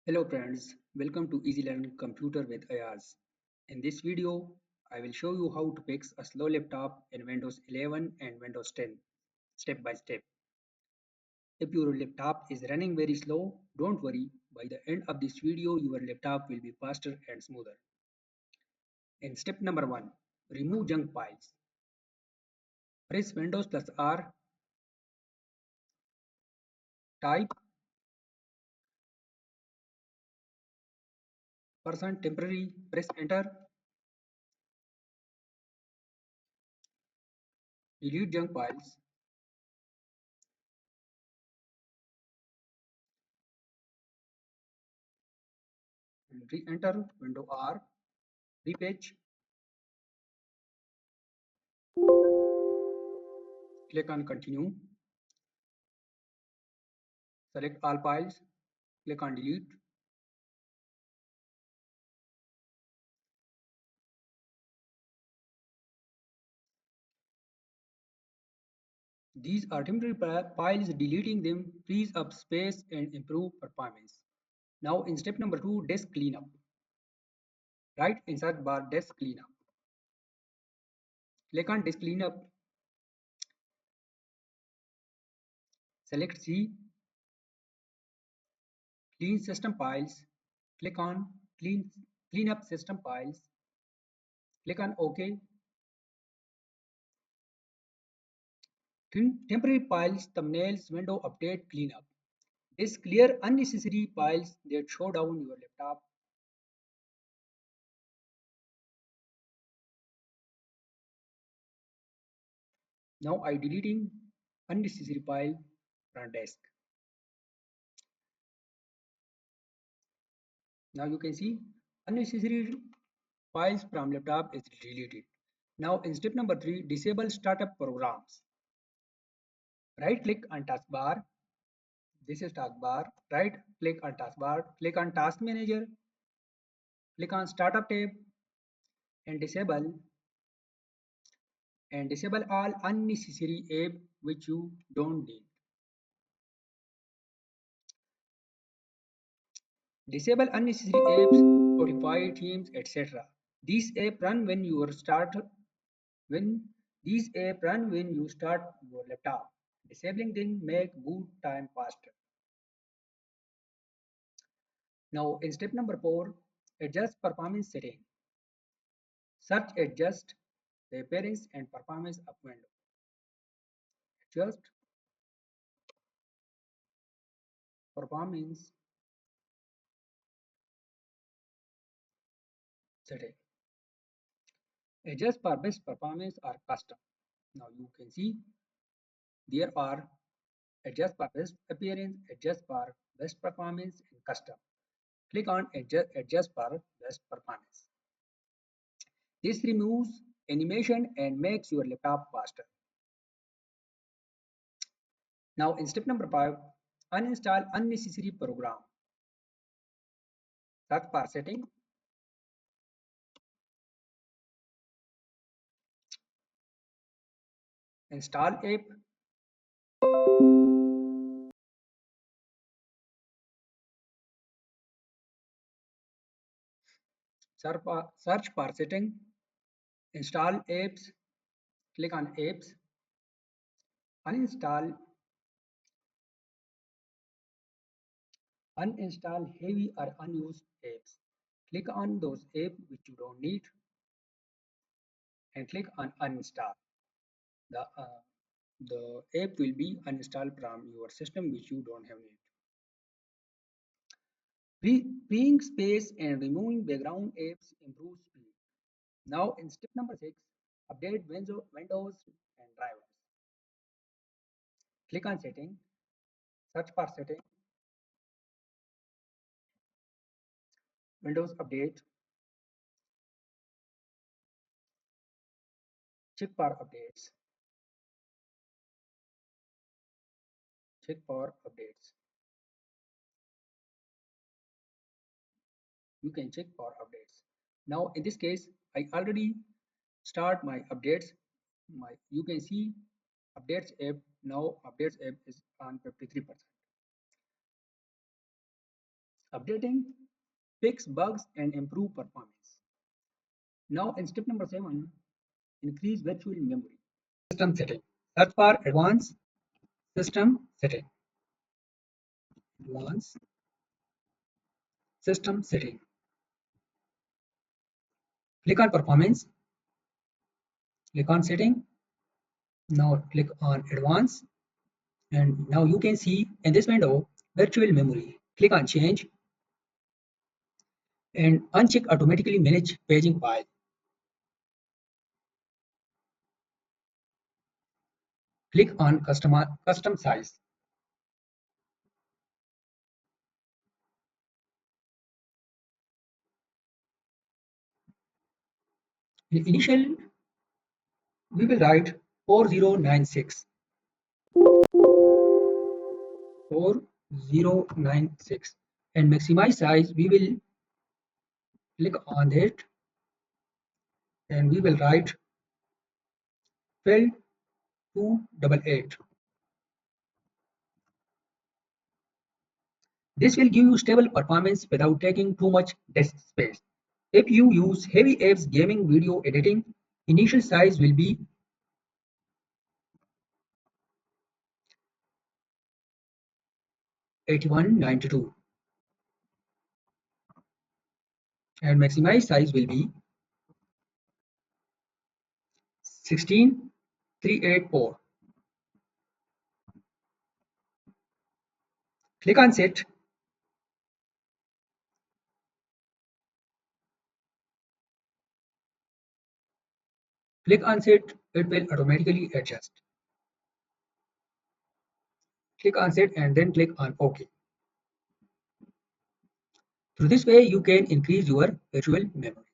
Hello friends, welcome to Easy Learn Computer with Ayaz. In this video, I will show you how to fix a slow laptop in Windows 11 and Windows 10 step by step. If your laptop is running very slow, don't worry. By the end of this video, your laptop will be faster and smoother. In step number 1, remove junk files. Press Windows plus R, type %temporary, press enter, delete junk files, and re-enter window R, repage, click on continue, select all files, click on delete. These are temporary files. Deleting them frees up space and improve performance. Now in step number 2, disk cleanup. Right in search bar disk cleanup. Click on disk cleanup. Select C. Clean system files. Click on clean up system files. Click on OK. Temporary files thumbnails window update cleanup. Disk clear unnecessary files that show down your laptop. Now I deleting unnecessary file from disk. Now you can see unnecessary files from laptop is deleted. Now in step number 3, disable startup programs. Right click on taskbar. This is taskbar. Right click on taskbar. Click on task manager. Click on startup tab and disable all unnecessary app which you don't need. Disable unnecessary apps, Spotify, Teams, etc. These apps run when when these apps run when you start your laptop. Disabling them make boot time faster. Now in step number 4, adjust performance setting. Search adjust the appearance and performance of window. Adjust performance setting. Adjust for best performance or custom. Now you can see there are adjust for best appearance, adjust for best performance and custom. Click on adjust for best performance. This removes animation and makes your laptop faster. Now in step number 5, uninstall unnecessary program. Search for setting, install app, search for setting, install apps, click on apps, uninstall uninstall heavy or unused apps. Click on those apps which you don't need and click on uninstall. The app will be uninstalled from your system which you don't have need. Freeing space and removing background apps improves speed. Now in step number 6, update Windows and drivers. Click on setting, search for setting, Windows update, check for updates, check for updates. You can check for updates. Now in this case, I already start my updates. You can see updates app. Now updates app is on 53%. Updating, fix bugs and improve performance. Now in step number 7, increase virtual memory. System setting. Search for advanced system setting. Advanced system setting. Click on performance. Click on setting. Now click on advanced. And now you can see in this window virtual memory. Click on change and uncheck automatically manage paging file. Click on custom size. In initial we will write 4096. 4096 and maximize size we will click on it and we will write 12288. This will give you stable performance without taking too much disk space. If you use heavy apps gaming video editing, initial size will be 8192 and maximize size will be 16384. Click on set. Click on set, it will automatically adjust. Click on set and then click on OK. Through this way you can increase your virtual memory.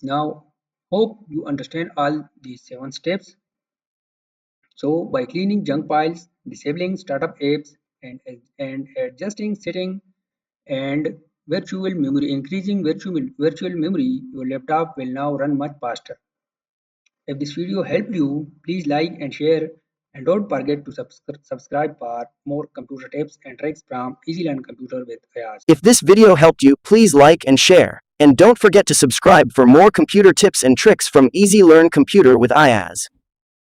Now hope you understand all these 7 steps. So by cleaning junk files, disabling startup apps and adjusting setting and virtual memory, increasing virtual memory, your laptop will now run much faster. If this video helped you, please like and share and don't forget to subscribe for more computer tips and tricks from Easy Learn Computer with Ayaz. If this video helped you, please like and share. And don't forget to subscribe for more computer tips and tricks from Easy Learn Computer with Ayaz.